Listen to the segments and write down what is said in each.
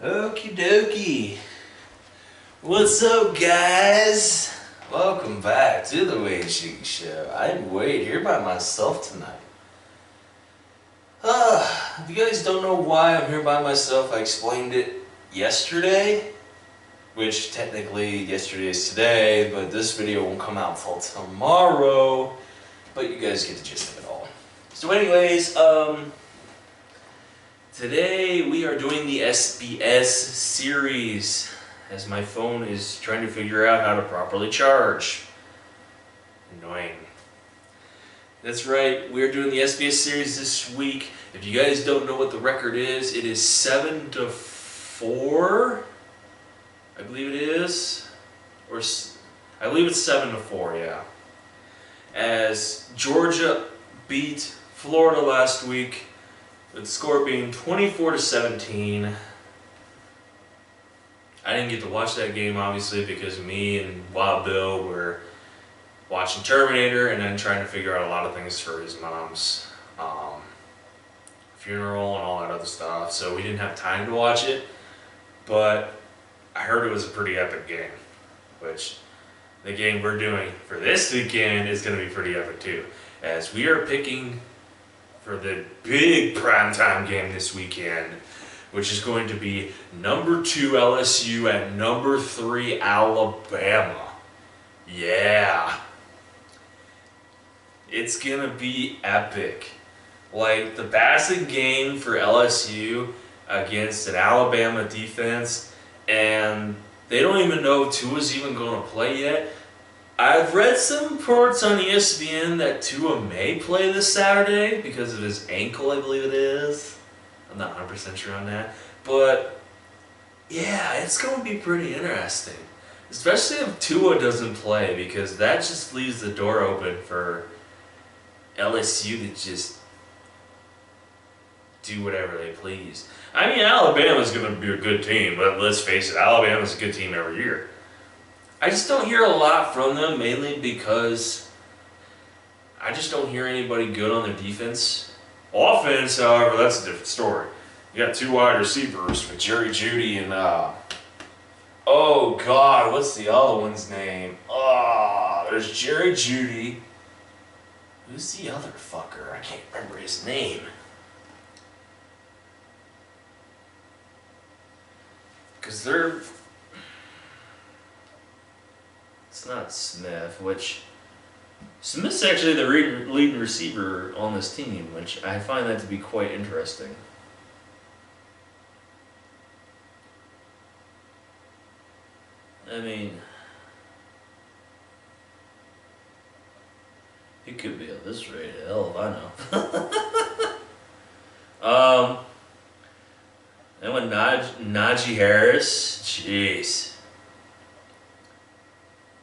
Okie dokie. What's up, guys? Welcome back to the Wade Chic Show. I'm Wade here by myself tonight. If you guys don't know why I'm here by myself, I explained it yesterday, which technically yesterday is today, but this video won't come out until tomorrow. But you guys get the gist of it all. So anyways, today we are doing the SBS series, as my phone is trying to figure out how to properly charge. Annoying. That's right, we're doing the SBS series this week. If you guys don't know what the record is, it is 7-4, I believe it is. Or I believe it's 7-4, yeah. As Georgia beat Florida last week, with the score being 24-17. I didn't get to watch that game, obviously, because me and Wild Bill were watching Terminator and then trying to figure out a lot of things for his mom's funeral and all that other stuff. So we didn't have time to watch it, but I heard it was a pretty epic game, which the game we're doing for this weekend is going to be pretty epic too, as we are picking for the big primetime game this weekend, which is going to be number 2 LSU and number 3 Alabama. Yeah. It's gonna be epic. Like, the passing game for LSU against an Alabama defense, and they don't even know if Tua's even gonna play yet. I've read some reports on ESPN that Tua may play this Saturday because of his ankle, I believe it is. I'm not 100% sure on that. But, yeah, it's going to be pretty interesting. Especially if Tua doesn't play, because that just leaves the door open for LSU to just do whatever they please. I mean, Alabama's going to be a good team, but let's face it, Alabama's a good team every year. I just don't hear a lot from them, mainly because I just don't hear anybody good on their defense. Offense, however, that's a different story. You got 2 wide receivers with Jerry Jeudy and, oh God, what's the other one's name? There's Jerry Jeudy. Who's the other fucker? I can't remember his name. Because they're... It's not Smith, which... Smith's actually the leading receiver on this team, which I find that to be quite interesting. I mean... He could be at this rate, hell if I know. Then with Najee Harris, jeez.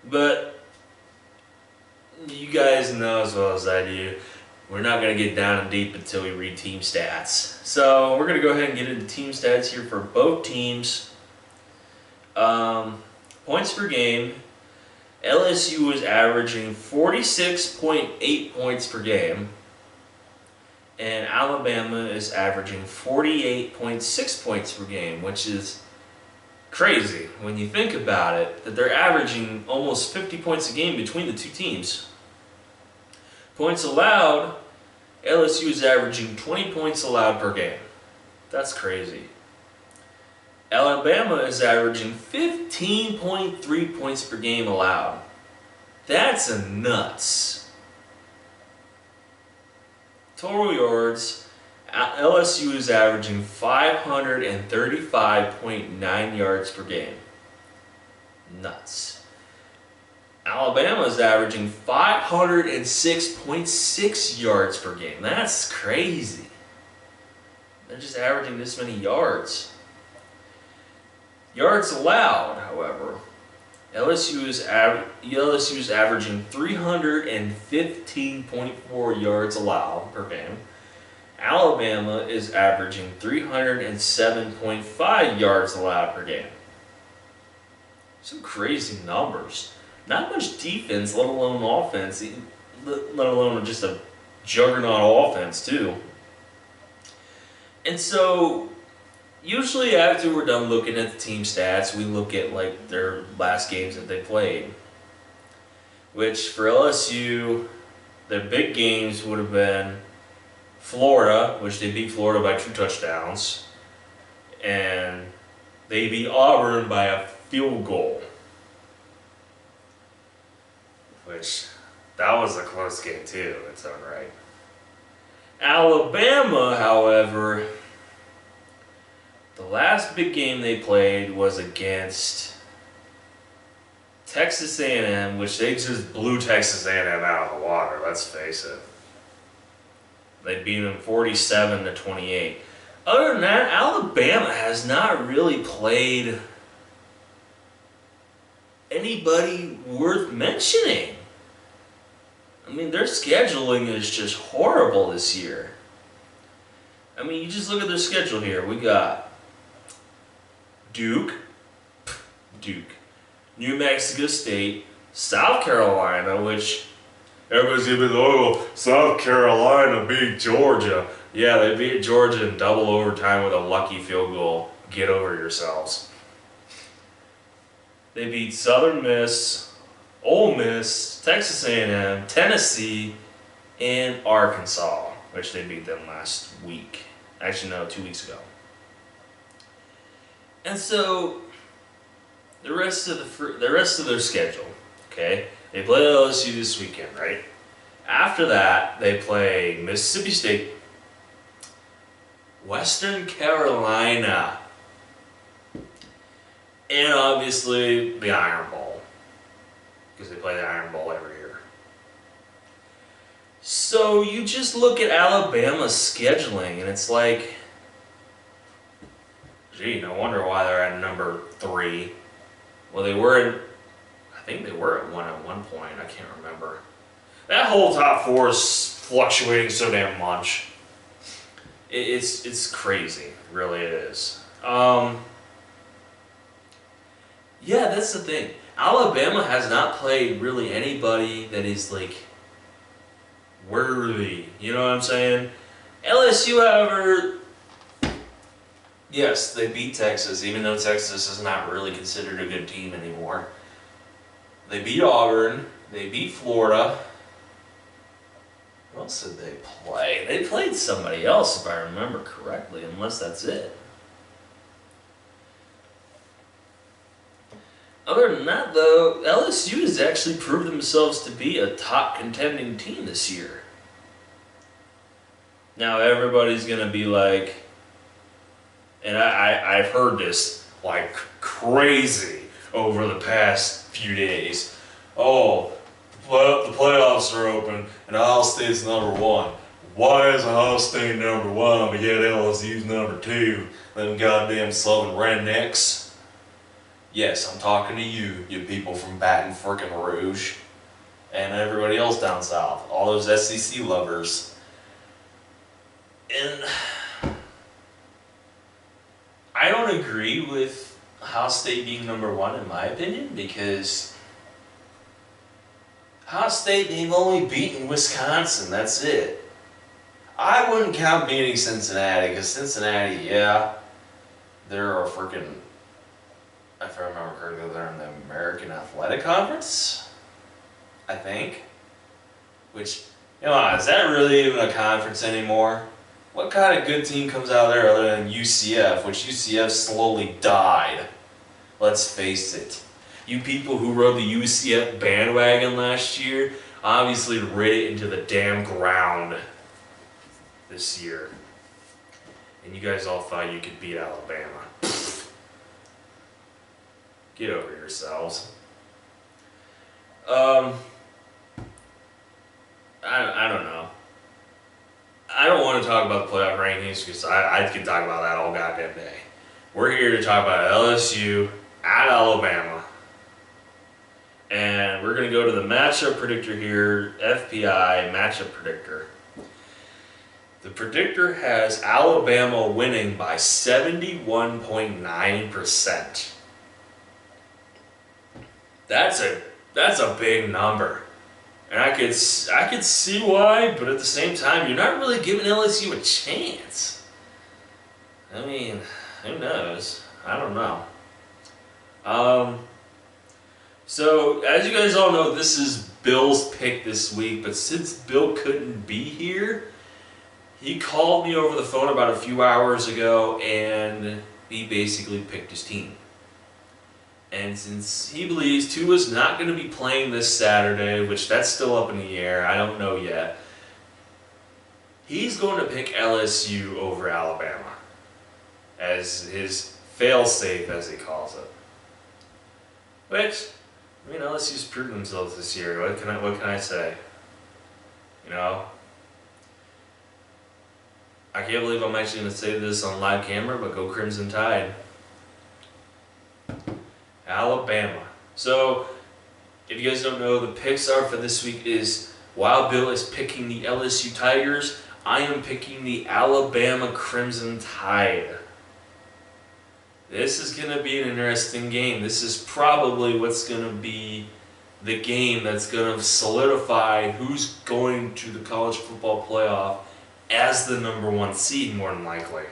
But you guys know as well as I do, we're not going to get down and deep until we read team stats. So we're going to go ahead and get into team stats here for both teams. Points per game. LSU is averaging 46.8 points per game. And Alabama is averaging 48.6 points per game, which is crazy when you think about it, that they're averaging almost 50 points a game between the two teams. Points allowed, LSU is averaging 20 points allowed per game. That's crazy. Alabama is averaging 15.3 points per game allowed. That's a nuts. Total yards, LSU is averaging 535.9 yards per game. Nuts. Alabama is averaging 506.6 yards per game. That's crazy. They're just averaging this many yards. Yards allowed, however, LSU is averaging 315.4 yards allowed per game. Alabama is averaging 307.5 yards allowed per game. Some crazy numbers. Not much defense, let alone offense, let alone just a juggernaut offense too. And so usually after we're done looking at the team stats, we look at like their last games that they played. Which for LSU, their big games would have been Florida, which they beat Florida by 2 touchdowns, and they beat Auburn by a field goal. Which, that was a close game too, in its own right. Alabama, however, the last big game they played was against Texas A&M, which they just blew Texas A&M out of the water, let's face it. They beat them 47-28. Other than that, Alabama has not really played anybody worth mentioning. I mean, their scheduling is just horrible this year. I mean, you just look at their schedule here. We got Duke, New Mexico State, South Carolina, which everybody's gonna be like, oh, South Carolina beat Georgia. Yeah, they beat Georgia in double overtime with a lucky field goal. Get over yourselves. They beat Southern Miss, Ole Miss, Texas A&M, Tennessee, and Arkansas, which they beat them last week. Actually, no, 2 weeks ago. And so, the rest of their schedule, okay? They play LSU this weekend, right? After that, they play Mississippi State, Western Carolina, and obviously the Iron Bowl, because they play the Iron Bowl every year. So you just look at Alabama's scheduling, and it's like, gee, no wonder why they're at number 3. Well, I think they were at 1 at one point. I can't remember. That whole top 4 is fluctuating so damn much. It's crazy, really it is. Yeah, that's the thing. Alabama has not played really anybody that is like worthy. You know what I'm saying? LSU, however, yes, they beat Texas, even though Texas is not really considered a good team anymore. They beat Auburn. They beat Florida. What else did they play? They played somebody else, if I remember correctly, unless that's it. Other than that, though, LSU has actually proved themselves to be a top contending team this year. Now, everybody's going to be like, and I've heard this like crazy over the past few days. Oh, the playoffs are open and Ohio State's number 1. Why is Ohio State number 1 but yet LSU's number 2? Them goddamn Southern rednecks. Yes, I'm talking to you people from Baton frickin' Rouge, and everybody else down south, all those SEC lovers. And I don't agree with Ohio State being number 1 in my opinion, because Ohio State, they've only beaten Wisconsin, that's it. I wouldn't count beating Cincinnati, because Cincinnati, yeah, they're a freaking, if I remember correctly, they're in the American Athletic Conference, I think. Which, you know, is that really even a conference anymore? What kind of good team comes out of there other than UCF, which UCF slowly died? Let's face it. You people who rode the UCF bandwagon last year obviously rid it into the damn ground this year. And you guys all thought you could beat Alabama. Get over yourselves. I don't know. I don't want to talk about the playoff rankings because I could talk about that all goddamn day. We're here to talk about LSU at Alabama. And we're going to go to the matchup predictor here, FPI matchup predictor. The predictor has Alabama winning by 71.9%. That's a big number. And I could see why, but at the same time, you're not really giving LSU a chance. I mean, who knows? I don't know. So, as you guys all know, this is Bill's pick this week, but since Bill couldn't be here, he called me over the phone about a few hours ago, and he basically picked his team. And since he believes Tua's not going to be playing this Saturday, which that's still up in the air, I don't know yet, he's going to pick LSU over Alabama as his fail-safe, as he calls it. Which, I mean, LSU's proven themselves this year. What can I say? You know, I can't believe I'm actually going to say this on live camera, but go Crimson Tide. Alabama. So, if you guys don't know, the picks are for this week is while Bill is picking the LSU Tigers, I am picking the Alabama Crimson Tide. This is going to be an interesting game. This is probably what's going to be the game that's going to solidify who's going to the college football playoff as the #1 seed, more than likely.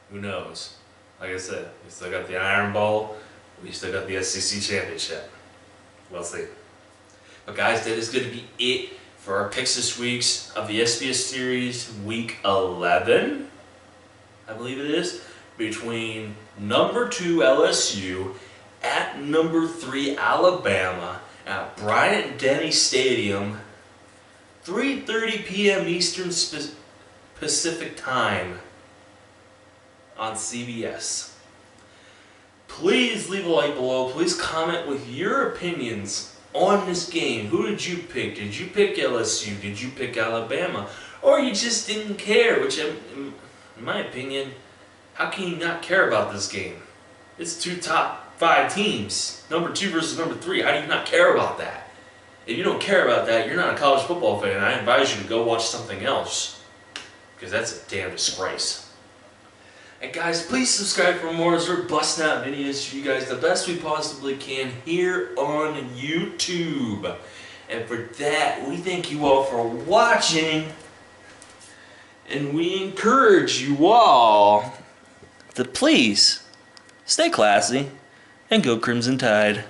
Who knows? Like I said, we still got the Iron Bowl. We still got the SEC Championship. We'll see. But guys, that is going to be it for our picks this week of the SBS Series Week 11. I believe it is, between #2 LSU at #3 Alabama at Bryant-Denny Stadium, 3:30 p.m. Eastern Pacific Time on CBS. Please leave a like below. Please comment with your opinions on this game. Who did you pick? Did you pick LSU? Did you pick Alabama? Or you just didn't care, which in my opinion, how can you not care about this game? It's 2 top 5 teams. #2 versus #3. How do you not care about that? If you don't care about that, you're not a college football fan. I advise you to go watch something else, because that's a damn disgrace. And guys, please subscribe for more as we're busting out videos for you guys the best we possibly can here on YouTube. And for that, we thank you all for watching. And we encourage you all to please stay classy and go Crimson Tide.